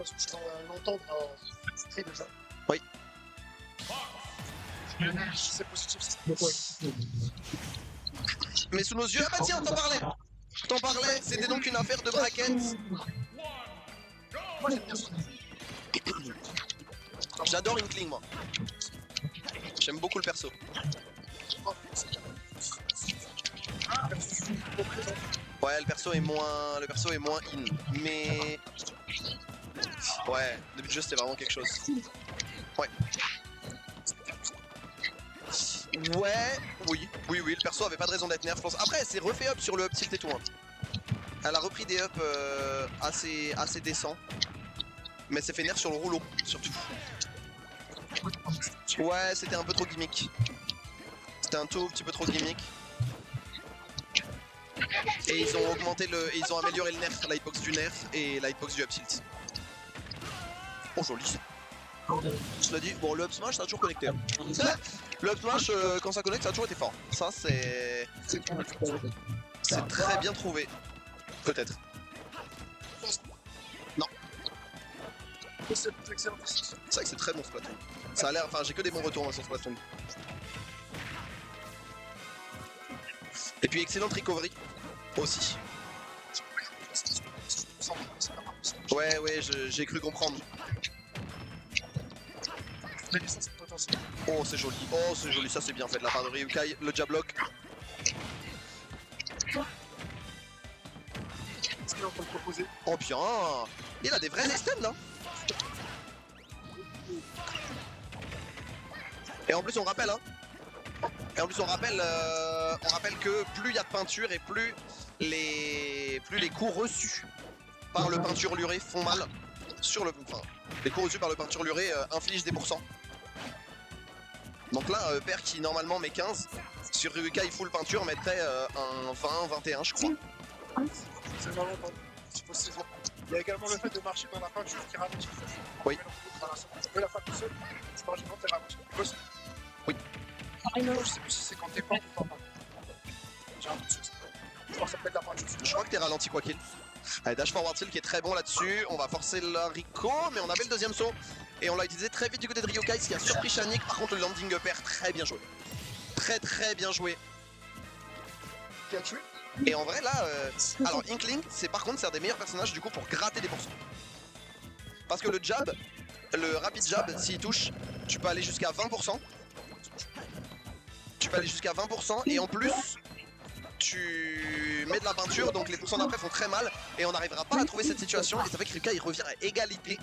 toute façon, tu vas l'entendre très déjà. Oui. C'est positif, c'est Mais sous nos yeux, ah bah tiens, t'en parlais, c'était donc une affaire de brackets. Moi j'aime bien ça. J'adore Inkling, moi. J'aime beaucoup le perso. Ouais, le perso est moins in, mais ouais, le début de jeu c'était vraiment quelque chose. Ouais. Ouais, oui, le perso avait pas de raison d'être nerf, je pense. Après, elle s'est refait up sur le up tilt et tout. Hein. Elle a repris des up assez décents, mais c'est fait nerf sur le rouleau, surtout. Ouais, c'était un peu trop gimmick. C'était un tout petit peu trop gimmick. Et ils ont augmenté ils ont amélioré le nerf, la hitbox du nerf et la hitbox du up tilt. Oh joli. Cela dit, bon le up smash ça a toujours connecté. Hein. Le up smash quand ça connecte ça a toujours été fort. Ça c'est très bien trouvé. Peut-être. Non. C'est excellent. C'est vrai que c'est très bon Splatoon. Ça a l'air, enfin j'ai que des bons retours hein, sur Splatoon. Et puis excellente recovery aussi. Ouais, j'ai cru comprendre. Oh c'est joli, ça c'est bien fait de la part de Ryukai, le jab lock. Qu'est-ce qu'il est en train de proposer? Oh bien. Il a des vrais extends là. Et en plus on rappelle on rappelle que plus il y a de peinture et plus les coups reçus par le peinturluré font mal sur le... Enfin, les coups reçus par le peinturluré infligent des pourcents. Donc là, Père qui normalement met 15, sur Ryukai full peinture mettrait un 20, 21 je crois. C'est vraiment pas. Il y a également le fait de marcher dans la peinture qui ralentit. Oui. La fin tout seul, tu marches dans tes ralentis. Oui. Je sais plus si c'est quand t'es pas ou pas. J'ai un doute sur ça. Je pense que ça peut être la peinture. Je crois que t'es ralenti quoi qu'il. Allez, dash forward tilt qui est très bon là-dessus. On va forcer le Rico, mais on avait le deuxième saut. Et on l'a utilisé très vite du côté de Ryukai, ce qui a surpris Shanik. Par contre, le landing up air, très bien joué. Très bien joué. Qui a tué. Et en vrai, là, alors Inkling, par contre, c'est un des meilleurs personnages du coup pour gratter des pourcents. Parce que le jab, le rapid jab, s'il touche, tu peux aller jusqu'à 20%. Et en plus, tu mets de la peinture, donc les pourcents d'après font très mal. Et on n'arrivera pas à trouver cette situation. Et ça fait que Ryukai il revient à égalité.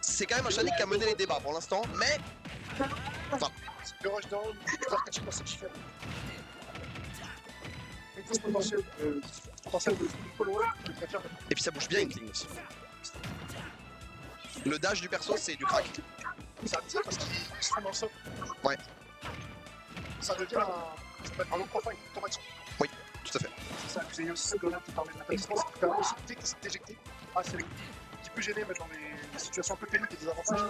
C'est quand même un Shanik qui a mené les débats pour l'instant, mais... Enfin... Le rush down, je pense que c'est différent. Et puis ça bouge bien Inkling aussi. Le dash du perso c'est du crack. Ça veut dire parce qu'il est extrêmement soft. Ouais. Ça devient un long profil automatique. Oui, tout à fait. C'est ça, vous avez aussi ce grenade qui permet de mettre à distance, qui permet aussi d'éjecter assez vite. Qui peut gêner dans les situations un peu pénibles et des avantages.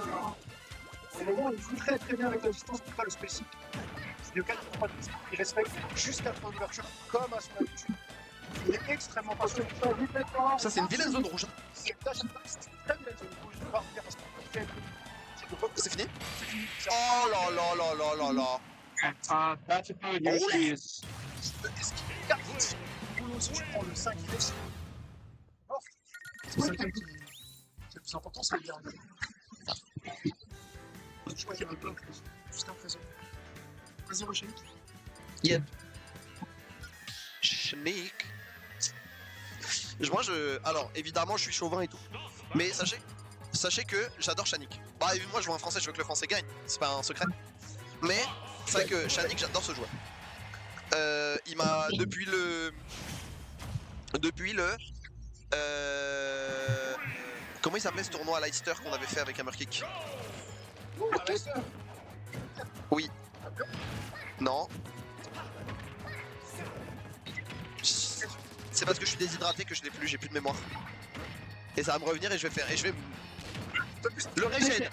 Au moment où il joue très bien avec la distance, pour pas le spacing. Ryukai ne prend pas de risque, il respecte jusqu'à son ouverture comme à son habitude. Il est extrêmement patient. Ça c'est une vilaine zone rouge. C'est très vilaine zone rouge, je ne vais pas revenir parce qu'on fait. C'est fini? Oh là là là là là là. That's a good issue. Est-ce qu'il est carrément boulot si tu prends le 5 il est mort. C'est ça qui est le plus important, c'est le dernier. Je crois qu'il y en a plein plus jusqu'à présent. Vas-y, Rochelle. Yep. Shanik. Alors, évidemment, je suis chauvin et tout. Mais sachez que j'adore Shanik. Bah, moi, je vois un français, je veux que le français gagne. C'est pas un secret. Mais, c'est vrai que Shanik, j'adore ce joueur. Il m'a, depuis le... Comment il s'appelait ce tournoi à Leicester qu'on avait fait avec Hammerkick? Oui. Non. C'est parce que je suis déshydraté que je l'ai plus, j'ai plus de mémoire. Et ça va me revenir et je vais le régène.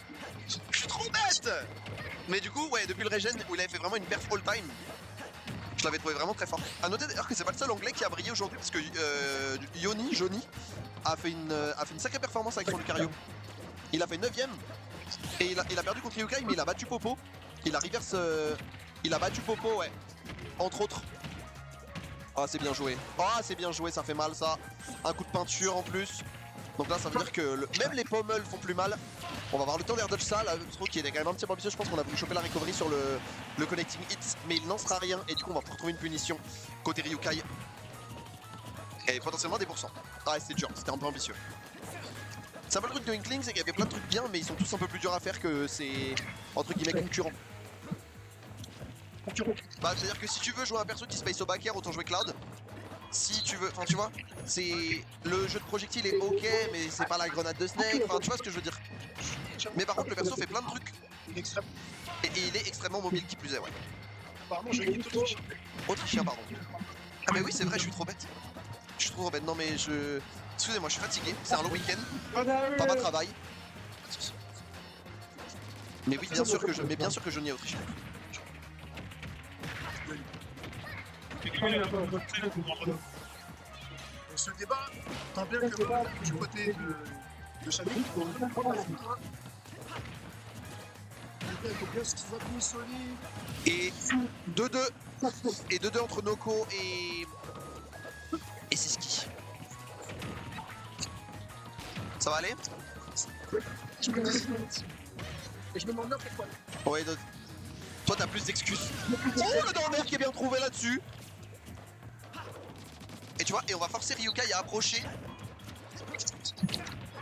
Je suis trop bête. Mais du coup, ouais, depuis le régène où il avait fait vraiment une perf all time, je l'avais trouvé vraiment très fort. A noter d'ailleurs que c'est pas le seul anglais qui a brillé aujourd'hui parce que Johnny a fait une sacrée performance avec son Lucario. Il a fait 9ème et il a perdu contre Ryukai, mais il a battu Popo. Il a reverse. Il a battu Popo, ouais. Entre autres. Ah, c'est bien joué. Ah, c'est bien joué, ça fait mal ça. Un coup de peinture en plus. Donc là, ça veut dire que même les pommels font plus mal. On va voir le temps d'air dodge ça. Là, je trouve qu'il est quand même un petit peu ambitieux. Je pense qu'on a voulu choper la recovery sur le connecting hit, mais il n'en sera rien. Et du coup, on va pouvoir trouver une punition côté Ryukai. Et potentiellement des pourcents. Ah, c'était dur, c'était un peu ambitieux. C'est un peu le truc de Inkling, c'est qu'il y avait plein de trucs bien, mais ils sont tous un peu plus durs à faire que ces entre guillemets concurrents. Bah, c'est-à-dire que si tu veux jouer un perso qui space au back air, autant jouer Cloud. Si tu veux, enfin tu vois, c'est le jeu de projectile est ok, mais c'est pas la grenade de Snake. Enfin, tu vois ce que je veux dire. Mais par contre, le perso fait plein de trucs. Et il est extrêmement mobile qui plus est, ouais. Apparemment, j'ai une autrichien. Autrichien, pardon. Ah, mais oui, c'est vrai, je suis trop bête. Je suis trop bête. Non, mais je. Excusez-moi, je suis fatigué. C'est un long week-end. Papa travaille. Mais oui, bien sûr que je n'y ai autrichien. Ce débat, tant bien que mal du côté de Shani, il faut bien ce qu'il va consoler. Et 2-2. Et 2-2 entre Noko et Siski. Ça va aller? Je me dis, et je me demande bien pourquoi. Ouais, toi t'as plus d'excuses. Oh, le dormeur qui est bien trouvé là-dessus. Et tu vois, et on va forcer Ryukai à approcher.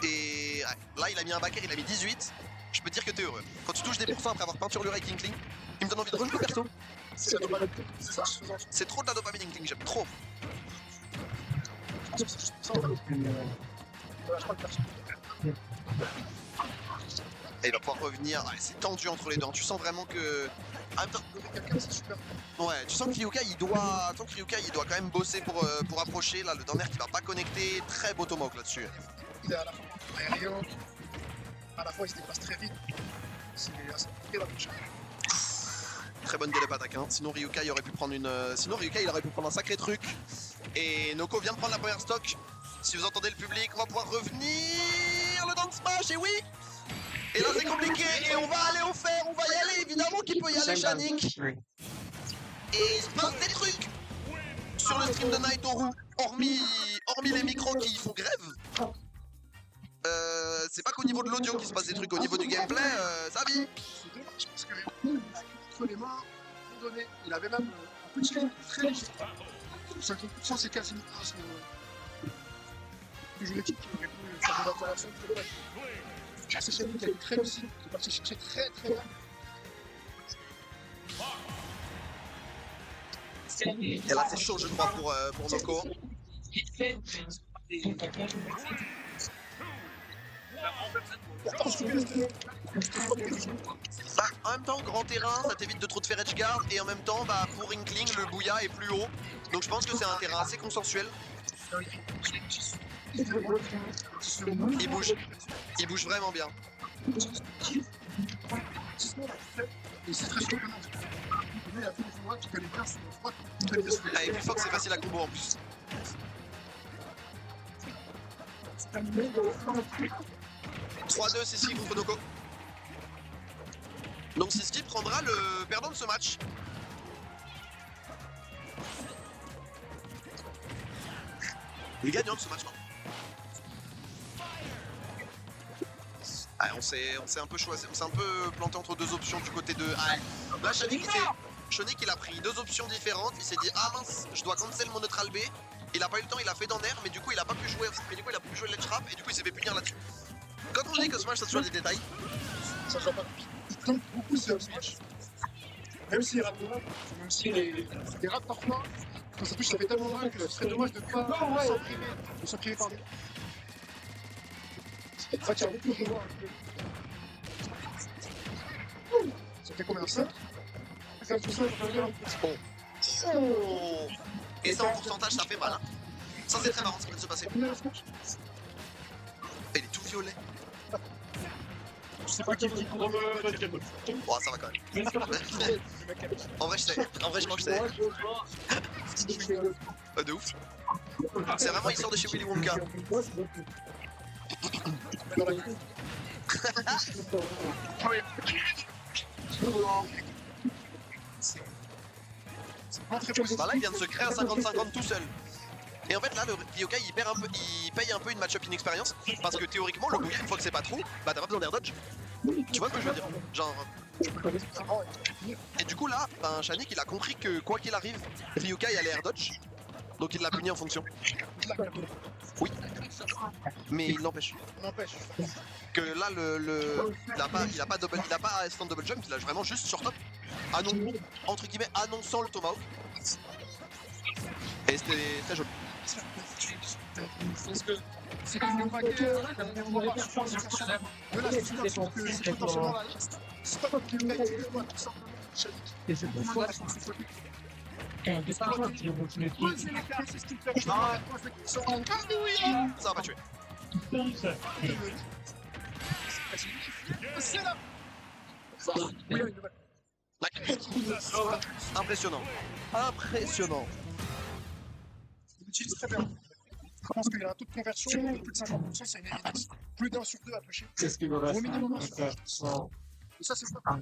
Et ouais, là il a mis un backer, il a mis 18. Je peux te dire que t'es heureux. Quand tu touches des pourcents après avoir peinturé Inkling, il me donne envie de rejouer perso. C'est la dopamine. C'est ça, je faisais en C'est trop de la dopamine Inkling, j'aime trop. Je pense que c'est juste ça en fait. Voilà, je crois que perso. Et il va pouvoir revenir. Ouais, c'est tendu entre les deux. Tu sens vraiment que. Ah, attends. Quelqu'un, c'est super. Ouais, tu sens que Ryukai il doit. Tant que Ryukai il doit quand même bosser pour approcher. Là, le dernier qui va pas connecter. Très beau tomahawk là-dessus. Il est à la fois aérien, à la fois il se déplace très vite. C'est assez compliqué la prochaine. Très bonne délai attaque. Hein. Sinon Ryukai il aurait pu prendre une. Sinon Ryukai il aurait pu prendre un sacré truc. Et Noko vient de prendre la première stock. Si vous entendez le public, on va pouvoir revenir le down smash. Et oui. Et là c'est compliqué. Et on va aller au fer. On va y aller. Évidemment qu'il peut y aller, Shanik. Et il se passe des trucs sur le stream de Naitoru, hormis les micros qui font grève. C'est pas qu'au niveau de l'audio qu'il se passe des trucs, au niveau du gameplay, ça vit. C'est dommage parce que entre les mains, à un moment donné, il avait même un petit coup très léger. 50% c'est quasiment que je l'équipe qui aurait pu faire des installations très dommage. J'ai assez chez lui qui a été très lucide, qui est parti chercher très très bien. Et là c'est chaud je crois pour Noko. Bah, en même temps, grand terrain, ça t'évite de trop te faire edgeguard. Et en même temps, bah, pour Inkling, le bouilla est plus haut. Donc je pense que c'est un terrain assez consensuel. Il bouge vraiment bien. Et c'est très surprenant. Il a fait des fois qui connaît bien son froid. Ah, et puis Fox c'est facile à combo en plus. 3-2 Siski contre Noko. Donc Siski prendra le perdant de ce match. Le gagnant de ce match, non. Ah, on s'est un peu choisi, on s'est un peu planté entre deux options du côté de. Ah, là Shanik il a pris deux options différentes, il s'est dit ah mince, je dois cancel mon neutral B. Il a pas eu le temps, il a fait dans l'air, mais du coup il a pas pu jouer, mais du coup il a pu jouer le ledge trap et du coup il s'est fait punir là-dessus. Quand on dit que Smash ça se joue à des détails, Ça joue pas. Il tente beaucoup ce Smash. Même s'il rate pas, même s'il rate parfois, quand ça touche ça fait tellement mal que ce serait dommage de ne pas s'en priver par lui. En fait, il y a beaucoup de joueurs. Ça fait combien? 5? Ça fait 5, bon. Oh. Et ça en pourcentage ça fait mal. Hein. Ça c'est très marrant ce qui vient de se passer. Il est tout violet. Je sais pas qui dit pour Oh ça va quand même. En vrai je sais. En vrai je crois que je sais. De ouf. C'est vraiment, il sort de chez Willy Wonka. Dans la queue. C'est vraiment très positif. Bah là, il vient de se créer un 50-50 tout seul. Et en fait, là, le Ryokai, il paye un peu une match-up inexpérience. Parce que théoriquement, le Bouya, une fois que c'est pas trop, bah t'as pas besoin d'air dodge. Tu vois ce que je veux dire? Genre. Et du coup, là, ben, Shanik, il a compris que quoi qu'il arrive, Ryokai allait air dodge. Donc il l'a puni en fonction. Oui. Mais il n'empêche N'empêche. que là, il a pas instant double jump, il a vraiment juste sur top. Entre guillemets, annonçant le Tomahawk. Et c'était très joli. Parce que c'est comme une vainqueur, on va voir sur la situation de la situation que c'est potentiellement la liste. Stop qui m'a été le mois, tout simplement. Et c'est pour ça que Posez les cartes, c'est ce qui me fait. Ça va pas tuer. C'est là. Oui, une nouvelle. Impressionnant. Impressionnant. Il utilise très bien. Je pense qu'il a un taux de conversion de plus de 50%, c'est une évidence. Plus d'un sur deux à toucher. c'est ce qui me reste. Au minimum, à faire. Et ça, c'est pas.